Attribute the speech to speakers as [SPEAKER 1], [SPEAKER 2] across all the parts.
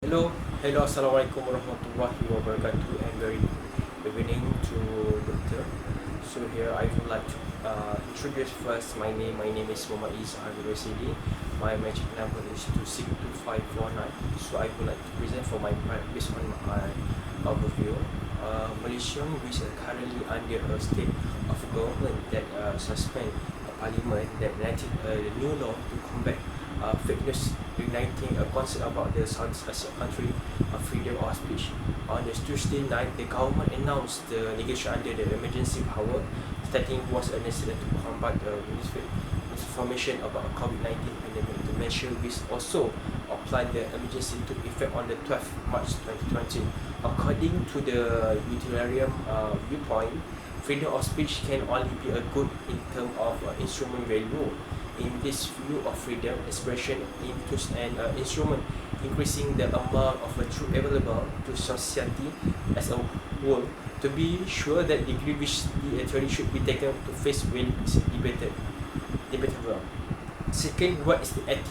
[SPEAKER 1] Hello, Assalamualaikum warahmatullahi wabarakatuh, and very good evening to Doctor. So here I would like to introduce first my name. My name is Muhammad Isa Abdul Rasidi. My magic number is 262549. So I would like to present for my part based on my overview. Malaysia is currently under a state of government that suspend a parliament that enacted a new law to combat fake news, igniting a concern about the Southeast Asia country of freedom of speech. On the Tuesday night, the government announced the negation under the emergency power, stating it was necessary to combat the misinformation about COVID-19 pandemic. The measure which also applied the emergency took effect on the 12th March 2020. According to the utilitarian viewpoint, freedom of speech can only be a good in terms of instrument value. In this view of freedom, expression includes an instrument increasing the amount of truth available to society as a whole. To be sure that the degree which the theory should be taken to face value is debatable. Second, what is the ethic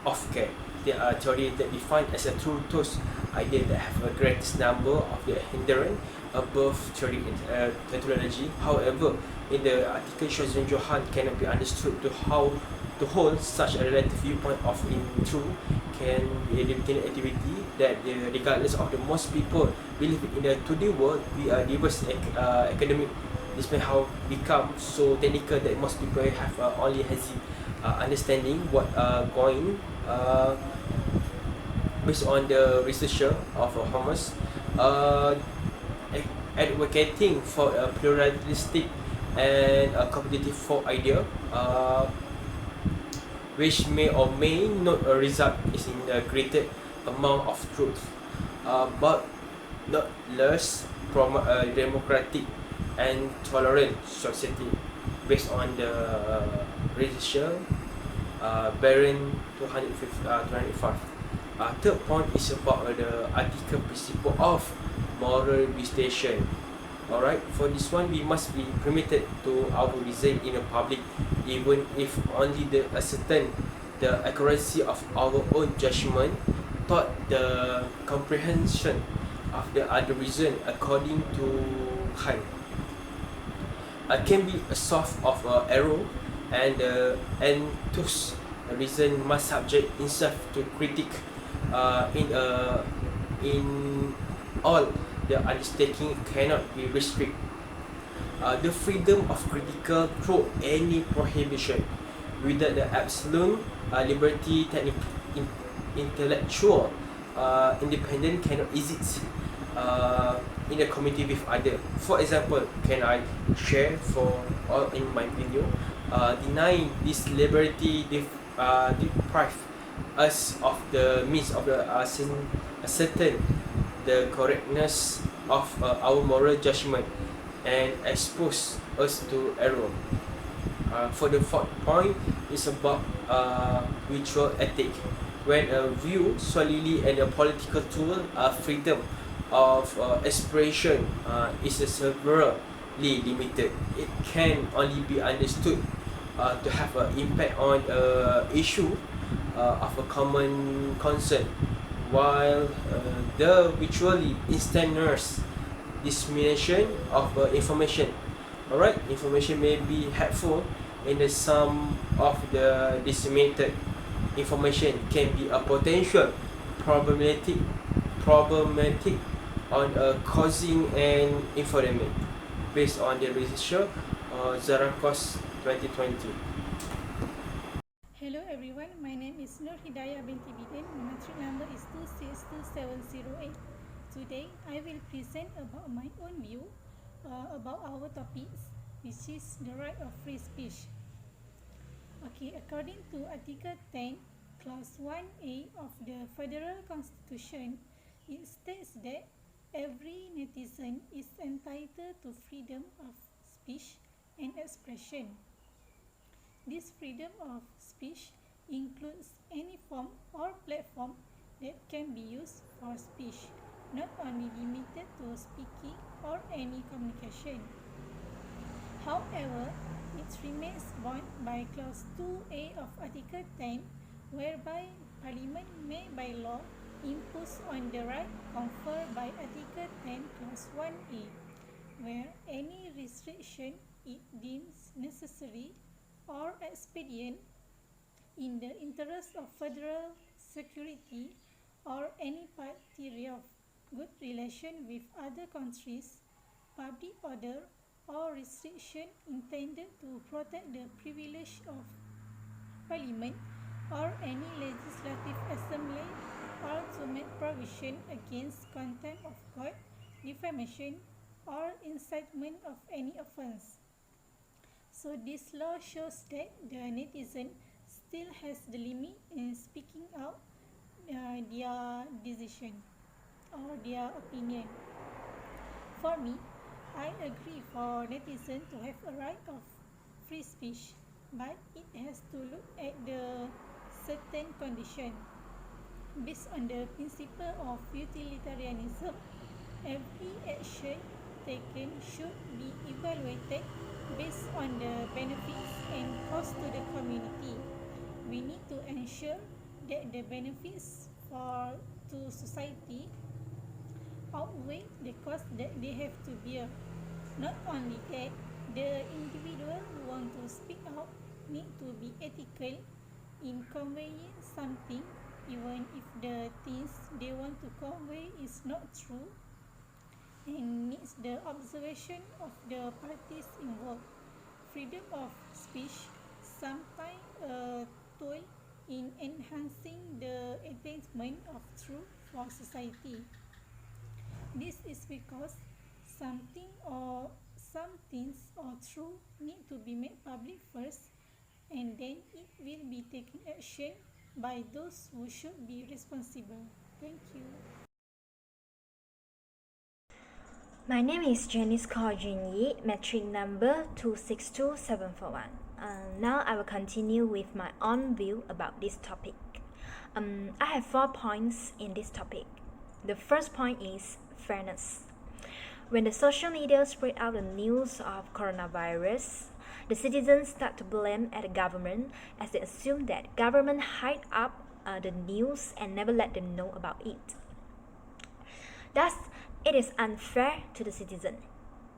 [SPEAKER 1] of care? There are theories that define as a true those ideas that have a greatest number of the hindrance above theory in technology. However, in the article chosen, Johan cannot be understood to how to hold such a relative viewpoint of in true can be a limited activity that regardless of the most people believe in the today world we are diverse academic. This may have become so technical that most people have only hazy understanding what going based on the researcher of Homer's advocating for a pluralistic and a competitive folk idea, which may or may not result is in a greater amount of truth, but not less from a democratic and tolerant society based on the researcher Baron 205. Third point is about the article principle of moral visitation. Alright, for this one we must be permitted to our reside in a public even if only the ascertain the accuracy of our own judgment taught the comprehension of the other reason according to Kant. Can be a source of error and thus the reason must subject himself to critique in all the undertaking cannot be restricted. The freedom of critical through any prohibition without the absolute liberty intellectual independent cannot exist in a community with other. For example, can I share for all in my video? Denying this liberty deprive us of the means of certain the correctness of our moral judgment and expose us to error. For the fourth point is about ritual ethic. When a view solely and a political tool, freedom of expression is severely limited. It can only be understood to have an impact on issue of a common concern, while the virtually instantaneous dissemination of information. Alright, information may be helpful in the some of the disseminated information can be a potential problematic on causing an infodemic based on the researcher Zarakos 2020.
[SPEAKER 2] Hello everyone, my name is Nur Hidayah binti Bidin. My matric number is 262708. Today I will present about my own view about our topics, which is the right of free speech. Okay, according to Article 10, Clause 1A of the Federal Constitution, it states that every netizen is entitled to freedom of speech and expression. This freedom of speech includes any form or platform that can be used for speech, not only limited to speaking or any communication. However, it remains bound by Clause 2A of Article 10, whereby Parliament may by law imposed on the right conferred by Article 10 Clause 1A, where any restriction it deems necessary or expedient in the interest of federal security or any party of good relation with other countries, public order, or restriction intended to protect the privilege of Parliament or any legislative assembly, or to make provision against contempt of court, defamation, or incitement of any offence. So this law shows that the netizen still has the limit in speaking out their decision or their opinion. For me, I agree for netizens to have a right of free speech, but it has to look at the certain condition. Based on the principle of utilitarianism, every action taken should be evaluated based on the benefits and cost to the community. We need to ensure that the benefits to society outweigh the cost that they have to bear. Not only that, the individual who want to speak out need to be ethical in conveying something, even if the things they want to convey is not true, and needs the observation of the parties involved. Freedom of speech sometimes a tool in enhancing the attainment of truth for society. This is because some things or truth need to be made public first, and then it will be taken action by those who should be responsible. Thank you.
[SPEAKER 3] My name is Janice Kojin Yi, metric number 262741. Now I will continue with my own view about this topic. I have 4 points in this topic. The first point is fairness. When the social media spread out the news of coronavirus, the citizens start to blame at the government, as they assume that government hide up the news and never let them know about it. Thus, it is unfair to the citizen,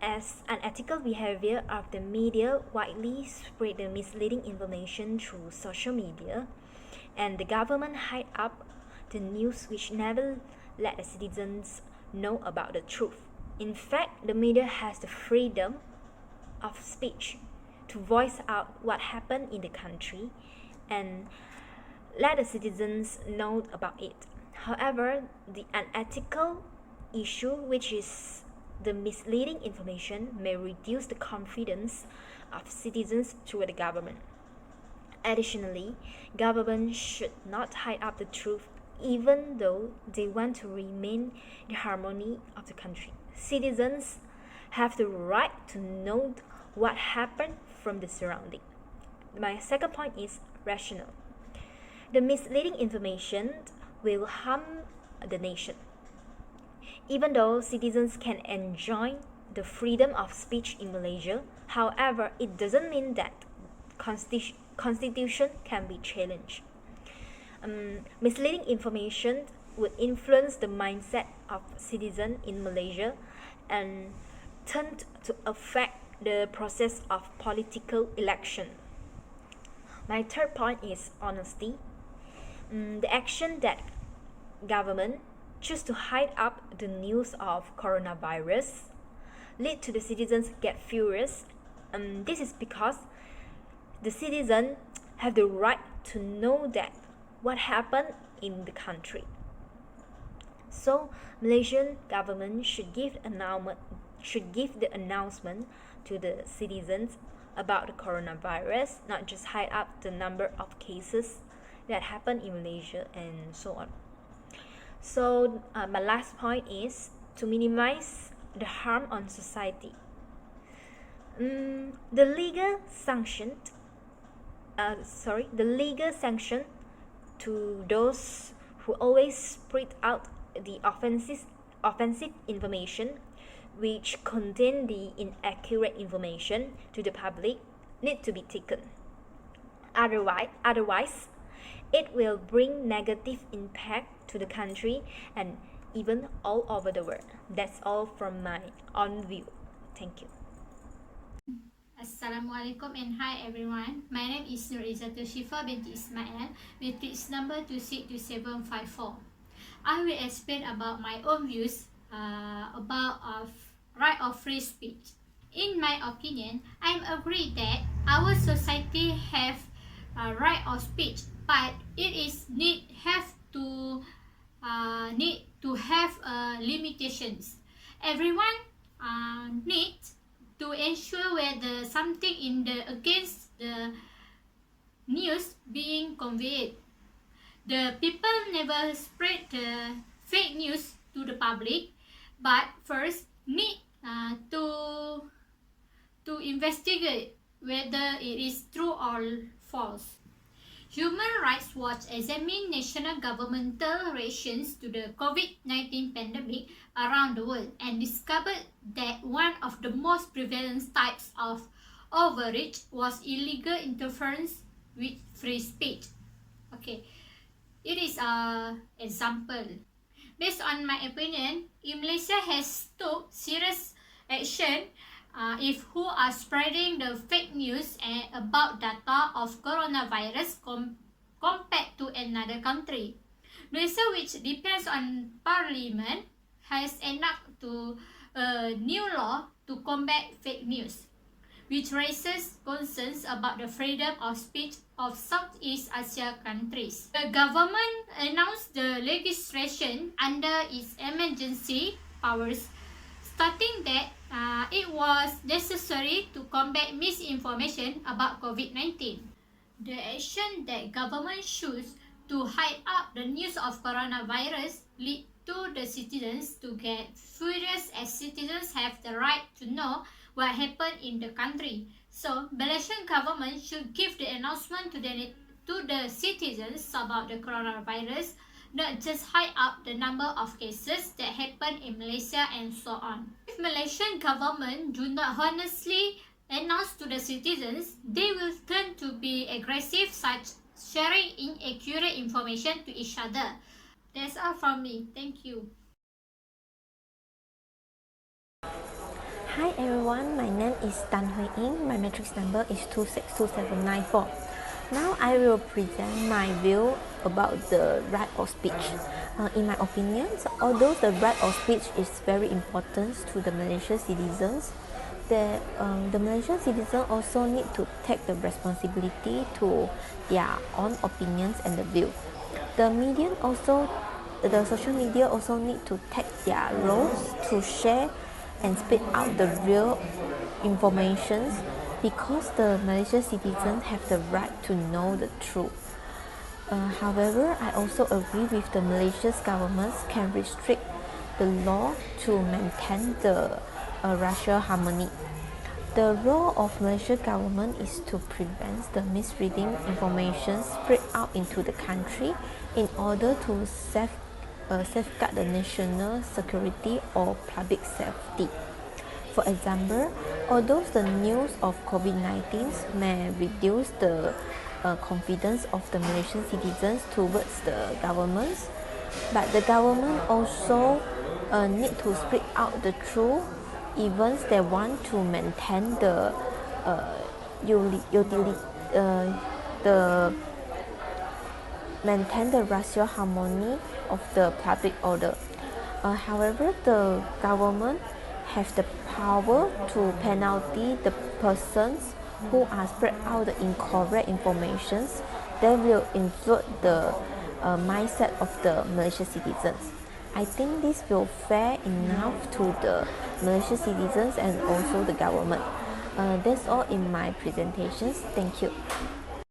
[SPEAKER 3] as unethical behavior of the media widely spread the misleading information through social media, and the government hide up the news which never let the citizens know about the truth. In fact, the media has the freedom of speech to voice out what happened in the country and let the citizens know about it. However, the unethical issue, which is the misleading information, may reduce the confidence of citizens toward the government. Additionally, government should not hide up the truth even though they want to remain the harmony of the country. Citizens have the right to know what happened from the surrounding. My second point is rational. The misleading information will harm the nation. Even though citizens can enjoy the freedom of speech in Malaysia, however, it doesn't mean that constitution can be challenged. Misleading information would influence the mindset of citizens in Malaysia and tend to affect the process of political election. My third point is honesty. The action that government choose to hide up the news of coronavirus lead to the citizens get furious. This is because the citizens have the right to know that what happened in the country. So, Malaysian government should give the announcement to the citizens about the coronavirus, not just hide up the number of cases that happen in Malaysia and so on. So, my last point is to minimize the harm on society. The legal sanction to those who always spread out the offensive information which contain the inaccurate information to the public need to be taken. Otherwise, It will bring negative impact to the country and even all over the world. That's all from my own view. Thank you.
[SPEAKER 4] Assalamualaikum and hi everyone. My name is Nurizatul Shifa binti Ismail, matrix number 262754. I will explain about my own views about right of free speech. In my opinion, I agree that our society have a right of speech, but it is need to have limitations. Everyone needs to ensure whether something in the against the news being conveyed. The people never spread the fake news to the public, but first need to investigate whether it is true or false. Human Rights Watch examined national governmental reactions to the COVID-19 pandemic around the world and discovered that one of the most prevalent types of overreach was illegal interference with free speech. Okay, it is an example. Based on my opinion, if Malaysia has took serious action if who are spreading the fake news about data of coronavirus compared to another country. Malaysia, which depends on parliament, has enacted a new law to combat fake news, which raises concerns about the freedom of speech of Southeast Asia countries. The government announced the legislation under its emergency powers, stating that it was necessary to combat misinformation about COVID-19. The action that government chose to hide up the news of coronavirus lead to the citizens to get furious, as citizens have the right to know what happened in the country. So, Malaysian government should give the announcement to the citizens about the coronavirus, not just hide up the number of cases that happen in Malaysia and so on. If Malaysian government do not honestly announce to the citizens, they will turn to be aggressive, such sharing inaccurate information to each other. That's all from me. Thank you.
[SPEAKER 5] Hi everyone, my name is Tan Hui Ying. My matrix number is 262794. Now I will present my view about the right of speech. In my opinion, although the right of speech is very important to the Malaysian citizens, the Malaysian citizens also need to take the responsibility to their own opinions and the view. The social media also need to take their roles to share and speak out the real information, because the Malaysian citizens have the right to know the truth. However, I also agree with the Malaysian government can restrict the law to maintain the racial harmony. The role of Malaysian government is to prevent the misleading information spread out into the country in order to safeguard the national security or public safety. For example, although the news of COVID-19 may reduce the confidence of the Malaysian citizens towards the governments, but the government also need to speak out the truth, even they want to maintain the racial harmony of the public order. However, the government have the power to penalty the persons who are spread out the incorrect informations that will influence the mindset of the Malaysian citizens. I think this will fair enough to the Malaysian citizens and also the government. That's all in my presentations. Thank you.